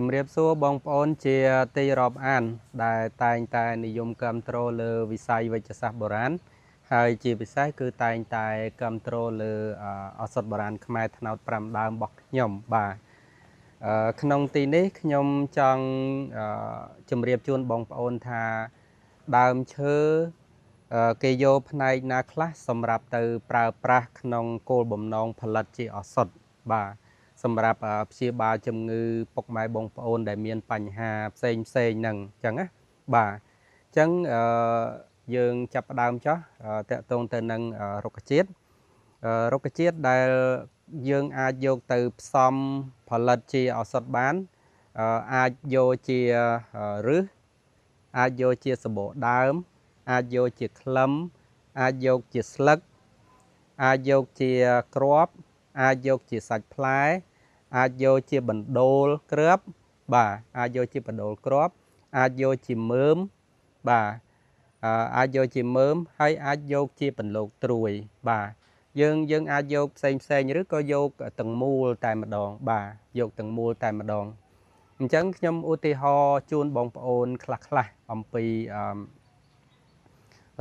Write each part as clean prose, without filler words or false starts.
ជំរាបសួរបងប្អូនជាទីរាប់អានដែលតែងតែនិយមគាំទ្រលើវិស័យវេជ្ជសាស្ត្របុរាណហើយជាពិសេសគឺតែងតែគាំទ្រលើឱសថបុរាណខ្មែរថ្នោត5ដើមរបស់ខ្ញុំបាទក្នុងទីនេះខ្ញុំចង់ជម្រាបជូនបងប្អូនថាដើមឈើគេយកផ្នែកណាខ្លះសម្រាប់ទៅប្រើប្រាស់ក្នុងគោលបំណងផលិតជាឱសថបាទសម្រាប់ព្យាបាលជំងឺពុកម៉ែបងប្អូនដែលមានបញ្ហាផ្សេងហ្នឹងអញ្ចឹងណាបាទអញ្ចឹងយើងចាប់ផ្ដើមចោះតកតងទៅនឹងរុក្ខជាតិដែលយើងអាចយកទៅផ្សំផលិតជាឱសថបានអាចយកជាឫសអាចយកជាសបកដើមអាចយកជាក្លឹមអាចយកជាស្លឹកអាចយកជាគ្រាប់អាចយកជាសាច់ផ្លែអាចយកជាបណ្ដូលគ្រាប់បាទអាចយកជាបណ្ដូលគ្រាប់អាចយកជាមើមបាទអាចយកជាមើមហើយអាចយកជាបន្លកត្រួយបាទយើងអាចយកផ្សេងឬក៏យកទាំងមូលតែម្ដងបាទយកទាំងមូលតែម្ដងអញ្ចឹងខ្ញុំឧទាហរណ៍ជូនបងប្អូនខ្លះអំពី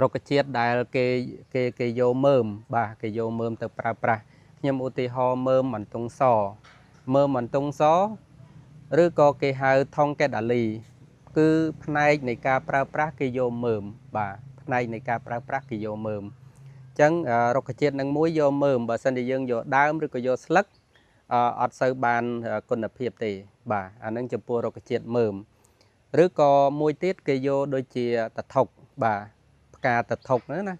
រុក្ខជាតិដែលគេយកមើមបាទគេយកមើមទៅប្រើប្រាស់ខ្ញុំឧទាហរណ៍មើមមិនតុងសឬក៏គេហៅថុងកេដាលីគឺផ្នែកនៃការប្រើប្រាស់គេយកមើមបាទផ្នែកនៃការប្រើប្រាស់គេយកមើមអញ្ចឹងរុក្ខជាតិនឹងមួយយកមើមបើសិនជាយើងយកដើមឬក៏យកស្លឹកអត់សូវបានគុណភាពទេបាទអានឹងចំពោះរុក្ខជាតិមើមឬក៏មួយទៀតគេយកដូចជាតថុកបាទផ្កាតថុកហ្នឹងណា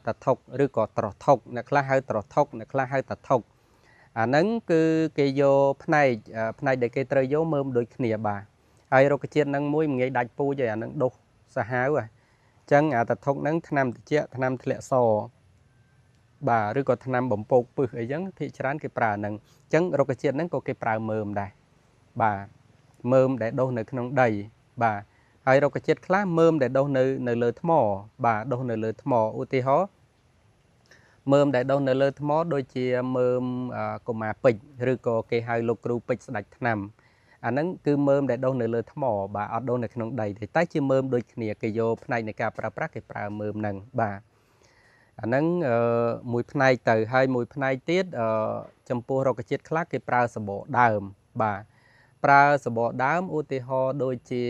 តថុកឬក៏ត្រថុកអ្នកខ្លះហៅត្រថុកអ្នកខ្លះហៅតថុកអាហ្នឹងគឺគេយកផ្នែកដែលគេត្រូវយកមើមដូចគ្នាបាទហើយរុក្ខជាតិហ្នឹងមួយងាយដាច់ពូជហើយអាហ្នឹងដុះសាហាវអញ្ចឹងអាតថុកហ្នឹងថ្នាំត្រជាក់ថ្នាំធ្លាក់សបាទឬក៏ថ្នាំបំពោកពឹសអីចឹងភាគច្រើនគេប្រើហ្នឹងអញ្ចឹងរុក្ខជាតិហ្នឹងក៏គេប្រើមើមដែរបាទមើមដែលដុះនៅក្នុងដីបាទហើយរុក្ខជាតិខ្លះមើមដែលដុះនៅលើថ្មបាទដុះនៅលើថ្មឧទាហរណ៍មើមដែលដុះនៅលើថ្មដូចជាមើមកុមារពេជ្រឬក៏គេហៅលោកគ្រូពេជ្រស្ដាច់ថ្នាំអាហ្នឹងគឺមើមដែលដុះនៅលើថ្មបាទអត់ដុះនៅក្នុងដីទេតែជាមើមដូចគ្នាគេយកផ្នែកនៃការប្រើប្រាស់គេប្រើមើមហ្នឹងបាទអាហ្នឹងមួយផ្នែកទៅហើយមួយផ្នែកទៀតចំពោះរុក្ខជាតិខ្លះគេប្រើសបកដើមបាទប្រើសបកដើមឧទាហរណ៍ដូចជា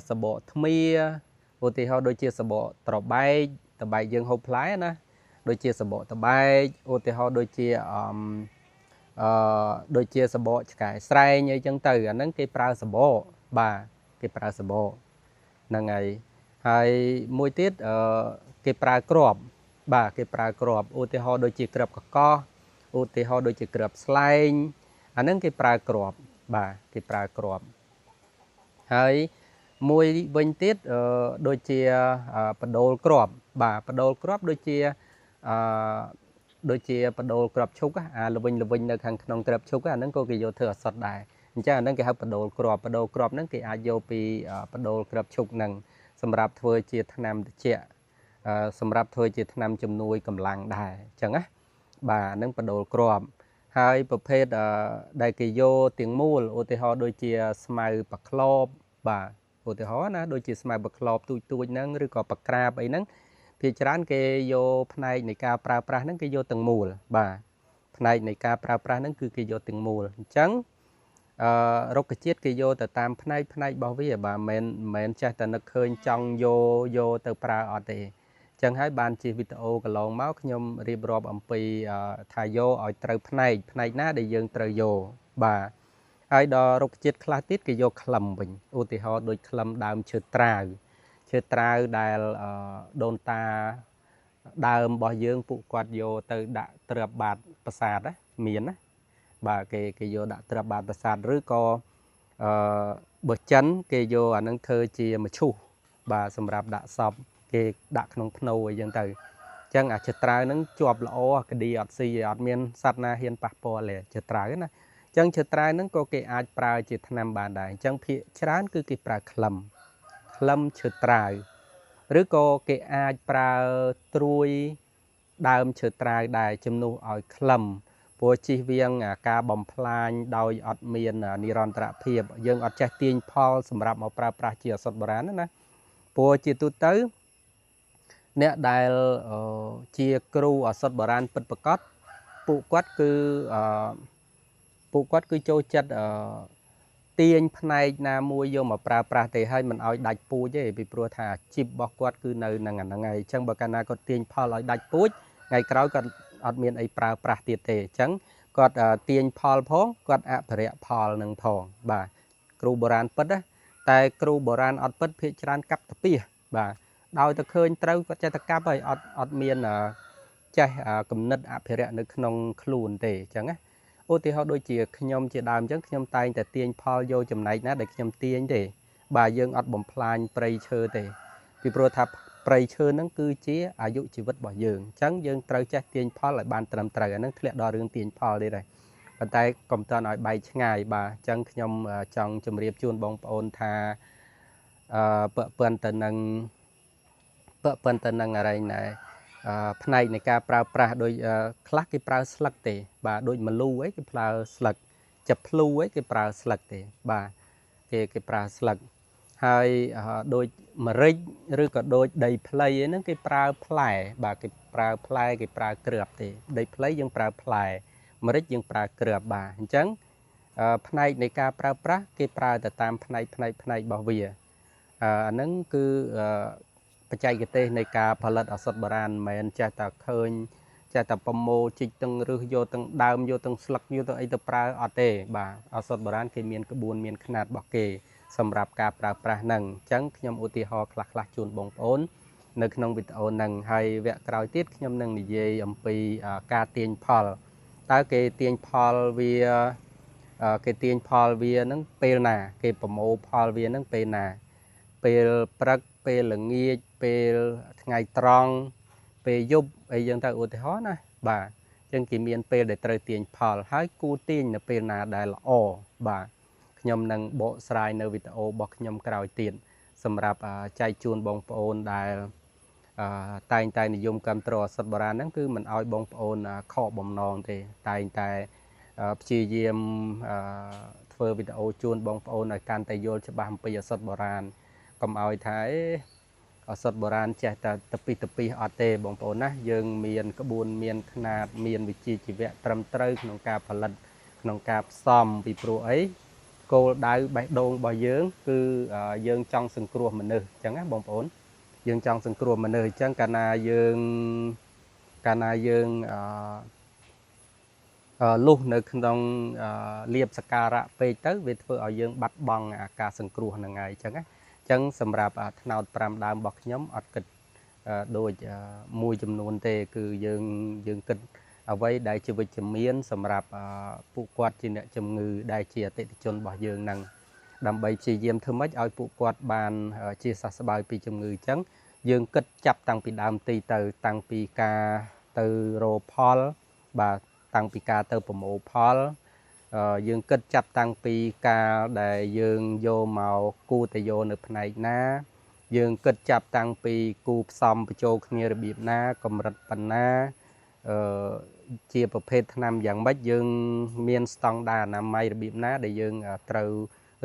សបកថ្មឧទាហរណ៍ដូចជាសបកត្របែកយើងហូបផ្លែណាដូចជាសបកត្របែកឧទាហរណ៍ដូចជាសបកឆ្កែស្រែងអីចឹងទៅអាហ្នឹងគេប្រើសបកបាទគេប្រើសបកហ្នឹងហើយមួយទៀតគេប្រើគ្រាប់បាទគេប្រើគ្រាប់ឧទាហរណ៍ដូចជាគ្រាប់កកោសឧទាហរណ៍ដូចជាគ្រាប់ស្លែងអាហ្នឹងគេប្រើគ្រាប់បាទគេប្រើគ្រាប់ហើយមួយវិញទៀតដូចជាបដូលគ្រាប់បាទបដូលគ្រាប់ដូចជាបដូលគ្រាប់ឈុកល្វីងនៅខាងក្នុងគ្រាប់ឈុកអាហ្នឹងក៏គេយកធ្វើឱសថដែរអញ្ចឹងអាហ្នឹងគេហៅបដូលគ្រាប់ហ្នឹងគេអាចយកពីបដូលគ្រាប់ឈុកហ្នឹងសម្រាប់ធ្វើជាថ្នាំត្រជាក់សម្រាប់ធ្វើជាថ្នាំជំនួយកម្លាំងដែរអញ្ចឹងណាបាទហ្នឹងបដូលគ្រាប់ហើយប្រភេទដែលគេយកទាំងមូលឧទាហរណ៍ដូចជាស្មៅបក្លបបាទឧទាហរណ៍ណាដូចជាស្មៅបក្លបទូចហ្នឹងឬក៏បក្រាបអីហ្នឹងភាគច្រើនគេយកផ្នែកនៃការប្រើប្រាស់ហ្នឹងគេយកទាំងមូលបាទផ្នែកនៃការប្រើប្រាស់ហ្នឹងគឺគេយកទាំងមូលអញ្ចឹងរុក្ខជាតិគេយកទៅតាមផ្នែករបស់វាបាទមិនមែនចេះតែនឹកឃើញចង់យកទៅប្រើអត់ទេអញ្ចឹងហើយបានជាវីដេអូកន្លងមកខ្ញុំរៀបរាប់អំពីថាយកឲ្យត្រូវផ្នែកណាដែលយើងត្រូវយកបាទហើយដល់រុក្ខជាតិខ្លះទៀតគេយកក្លឹមវិញឧទាហរណ៍ដូចក្លឹមដើមឈើត្រាវដែលដូនតាដើមរបស់យើងពួកគាត់យកទៅដាក់ត្រាប់បាតប្រាសាទណាមានណាបាទគេយកដាក់ត្រាប់បាតប្រាសាទឬក៏បើចិនគេយកអានឹងធ្វើជាមឈូសបាទសម្រាប់ដាក់សពគេដាក់ក្នុងភ្នូអីចឹងទៅអញ្ចឹងអាឈើត្រាវហ្នឹងជាប់ល្អក្តីអត់ស៊ីអត់មានសត្វណាហ៊ានប៉ះពាល់ទេឈើត្រាវណាអញ្ចឹងឈើត្រាវហ្នឹងក៏គេអាចប្រើជាថ្នាំបានដែរអញ្ចឹងភាគច្រើនគឺគេប្រើក្លឹមឈើត្រាវឬក៏គេអាចប្រើត្រួយដើមឈើត្រាវដែរជំនួសឲ្យក្លឹម ព្រោះជិះវៀងការបំផ្លាញដោយអត់មាននិរន្តរភាពយើងអត់ចេះទាញផលសម្រាប់មកប្រើប្រាស់ជាឱសថបុរាណណាព្រោះជាទូទៅអ្នកដែលជាគ្រូឱសថបុរាណពិតប្រាកដពួកគាត់គឺចូលចិត្តទាញផ្នែកណាមួយយកមកប្រើប្រាស់ទេហើយមិនឲ្យដាច់ពូជទេពីព្រោះថាជីបរបស់គាត់គឺនៅនឹងអាហ្នឹងហើយអញ្ចឹងបើកាលណាគាត់ទាញផលឲ្យដាច់ពូជថ្ងៃក្រោយគាត់អត់មានអីប្រើប្រាស់ទៀតទេអញ្ចឹងគាត់ទាញផលផងគាត់អភិរក្សផលនឹងផងបាទគ្រូបុរាណពិតណាតែគ្រូបុរាណអត់ពិតភាគច្រើនកាប់តាពីបាទដោយតែឃើញត្រូវគាត់ចេះតែកាប់ហើយអត់មានចេះគំនិតអភិរក្សនៅក្នុងខ្លួនទេអញ្ចឹងណាឧទាហរណ៍ដូចជាខ្ញុំជាដើមអញ្ចឹងខ្ញុំតែងតែទាញផលយកចំណែកណាដែលខ្ញុំទាញទេបាទយើងអត់បំផ្លាញព្រៃឈើទេពីព្រោះថាព្រៃឈើហ្នឹងគឺជាអាយុជីវិតរបស់យើងអញ្ចឹងយើងត្រូវចេះទាញផលឲ្យបានត្រឹមត្រូវអាហ្នឹងធ្លាក់ដល់រឿងទាញផលទេដែរប៉ុន្តែកុំតន់ឲ្យបែកឆ្ងាយបាទអញ្ចឹងខ្ញុំចង់ជម្រាបជូនបងប្អូនថាពាក់ព័ន្ធទៅនឹងអីណែផ្នែកនៃការប្រើប្រាស់ដោយខ្លះគេប្រើស្លឹកទេបាទដូចម្លូអីគេប្រើស្លឹកចាប់ភ្លូអីគេប្រើស្លឹកទេបាទគេប្រើស្លឹកហើយដូចម្រេចឬក៏ដូចដីផ្លៃអីហ្នឹងគេប្រើផ្លែបាទគេប្រើផ្លែគេប្រើគ្រាប់ទេដីផ្លៃយើងប្រើផ្លែម្រេចយើងប្រើគ្រាប់បាទអញ្ចឹងផ្នែកនៃការប្រើប្រាស់គេប្រើទៅតាមផ្នែករបស់វាអាហ្នឹងគឺបច្ចេកទេសនៃការផលិតឱសថបុរាណមិនមែនចេះតែឃើញចេះតែប្រមូលជីកទាំងរឹសយកទាំងដើមយកទាំងស្លឹកយកទាំងអីទៅប្រើអត់ទេបាទឱសថបុរាណគេមានក្បួនមានຂ្នាតរបស់គេសម្រាប់ការប្រើប្រាស់ហ្នឹងអញ្ចឹងខ្ញុំឧទាហរណ៍ខ្លះជូនបងប្អូននៅក្នុងវីដេអូហ្នឹងហើយវគ្គក្រោយទៀតខ្ញុំនឹងនិយាយអំពីការទាញផលតើគេទាញផលវាហ្នឹងពេលណាគេប្រមូលផលវាហ្នឹងពេលណាពេលព្រឹកពេលល្ងាចពេលថ្ងៃត្រង់ពេលយប់អីចឹងទៅឧទាហរណ៍ណាបាទអញ្ចឹងគេមានពេលដែលត្រូវទាញផលហើយគួរទាញនៅពេលណាដែលល្អបាទខ្ញុំនឹងបកស្រាយនៅវីដេអូរបស់ខ្ញុំក្រោយទៀតសម្រាប់ចែកជូនបងប្អូនដែលតែងតែនិយមគាំទ្រឱសថបុរាណហ្នឹងគឺមិនឲ្យបងប្អូនខកបំណងទេតែងតែព្យាយាមធ្វើវីដេអូជូនបងប្អូនឲ្យកាន់តែយល់ច្បាស់អំពីឱសថបុរាណកុំឲ្យថាឱសថបុរាណចេះតែតពីអត់ទេបងប្អូនណាយើងមានក្បួនមានຂ្នាតមានវិជ្ជាជីវៈត្រឹមត្រូវក្នុងការផលិតក្នុងការផ្សំពីព្រោះអីគោលដៅបេះដូងរបស់យើងគឺយើងចង់សង្គ្រោះមនុស្សអញ្ចឹងណាបងប្អូនយើងចង់សង្គ្រោះមនុស្សអញ្ចឹងកាលណាយើងលុះនៅក្នុងលៀបសការៈពេកទៅវាធ្វើឲ្យយើងបាត់បង់ការសង្គ្រោះហ្នឹងហើយអញ្ចឹងណាអញ្ចឹងសម្រាប់ថ្នោត5ដើមរបស់ខ្ញុំអត់គិតដូចមួយចំនួនទេគឺយើងគិតអ្វីដែលជាវិជ្ជមានសម្រាប់ពួកគាត់ជាអ្នកជំងឺដែលជាអតិថិជនរបស់យើងហ្នឹងដើម្បីព្យាយាមធ្វើម៉េចឲ្យពួកគាត់បានជាសះស្បើយពីជំងឺអញ្ចឹងយើងគិតចាប់តាំងពីដើមទីទៅតាំងពីការទៅរកផលបាទតាំងពីការទៅប្រមូលផលយើងគិតចាប់តាំងពីការដែលយើងយកមកគូទៅយកនៅផ្នែកណាយើងគិតចាប់តាំងពីគូផ្សំបញ្ចូលគ្នារបៀបណាកម្រិតប៉ុណ្ណាជាប្រភេទថ្នាំយ៉ាងម៉េចយើងមានស្តង់ដារអនាម័យរបៀបណាដែលយើងត្រូវ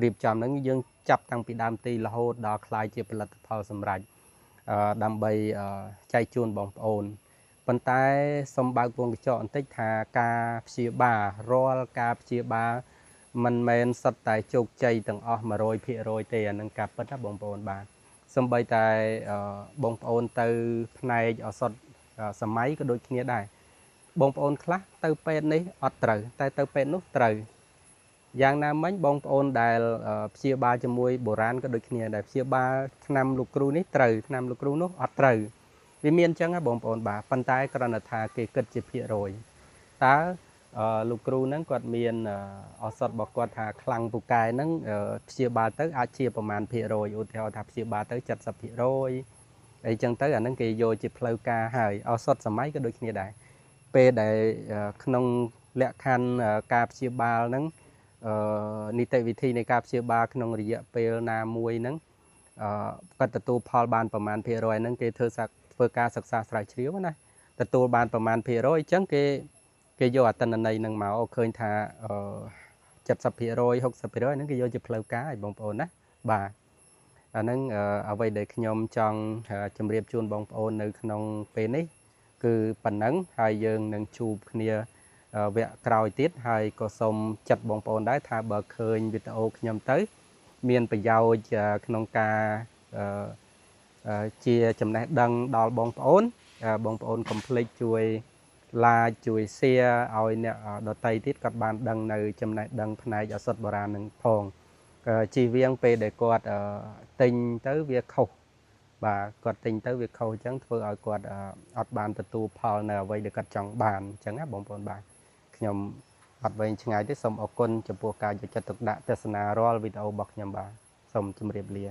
រៀបចំហ្នឹងយើងចាប់តាំងពីដើមទីរហូតដល់ក្លាយជាផលិតផលសម្រេចដើម្បីចែកជូនបងប្អូនប៉ុន្តែសូមបើកពងកញ្ចក់បន្តិចថាការព្យាបាលរាល់ការព្យាបាលមិនមែនសុទ្ធតែជោគជ័យទាំងអស់ 100% ទេអានឹងការពិតណាបងប្អូនបាទសូម្បីតែបងប្អូនទៅផ្នែកឱសថសម័យក៏ដូចគ្នាដែរបងប្អូនខ្លះទៅពេទ្យនេះអត់ត្រូវតែទៅពេទ្យនោះត្រូវយ៉ាងណាមិញបងប្អូនដែលព្យាបាលជាមួយបុរាណក៏ដូចគ្នាដែរព្យាបាលថ្នាំលោកគ្រូនេះត្រូវថ្នាំលោកគ្រូនោះអត់ត្រូវវាមានអញ្ចឹងណាបងប្អូនបាទប៉ុន្តែគ្រាន់តែថាគេគិតជាភាគរយតើលោកគ្រូហ្នឹងគាត់មានឱសថរបស់គាត់ថាខ្លាំងពូកែហ្នឹងព្យាបាលទៅអាចជាប្រមាណភាគរយឧទាហរណ៍ថាព្យាបាលទៅ 70% អីចឹងទៅអាហ្នឹងគេយកជាផ្លូវការហើយឱសថសម័យក៏ដូចគ្នាដែរពេលដែលក្នុងលក្ខខណ្ឌការព្យាបាលហ្នឹងនីតិវិធីនៃការព្យាបាលក្នុងរយៈពេលណាមួយហ្នឹងគាត់ទទួលផលបានប្រមាណភាគរយហ្នឹងគេធ្វើការសិក្សាស្រាវជ្រាវណាទទួលបានប្រមាណភាគរយអញ្ចឹងគេ គេយកអត្តន័យនឹងមកឃើញថា70% 60% ហ្នឹងគេយកជាផ្លូវការឲ្យបងប្អូនណាបាទអាហ្នឹងអ្វីដែលខ្ញុំចង់ជម្រាបជូនបងប្អូននៅក្នុងពេលនេះគឺប៉ុណ្ណឹងហើយយើងនឹងជួបគ្នាវគ្គក្រោយទៀតហើយក៏សូមចាត់បងប្អូនដែរថាបើឃើញវីដេអូខ្ញុំទៅមានប្រយោជន៍ក្នុងការជាចំណេះដឹងដល់បងប្អូនកុំភ្លេចជួយ like ជួយ share ឲ្យអ្នកដទៃទៀតគាត់បានដឹងនៅចំណេះដឹងផ្នែកឱសថបុរាណនឹងផងជិះវៀងពេលដែលគាត់ទិញទៅវាខុសបាទគាត់ទិញទៅវាខុសអញ្ចឹងធ្វើឲ្យគាត់អត់បានទទួលផលនៅអ្វីដែលគាត់ចង់បានអញ្ចឹងណាបងប្អូនបាទខ្ញុំអត់វែងឆ្ងាយទេសូមអរគុណចំពោះការយកចិត្តទុកដាក់ទស្សនារាល់វីដេអូរបស់ខ្ញុំបាទសូមជម្រាបលា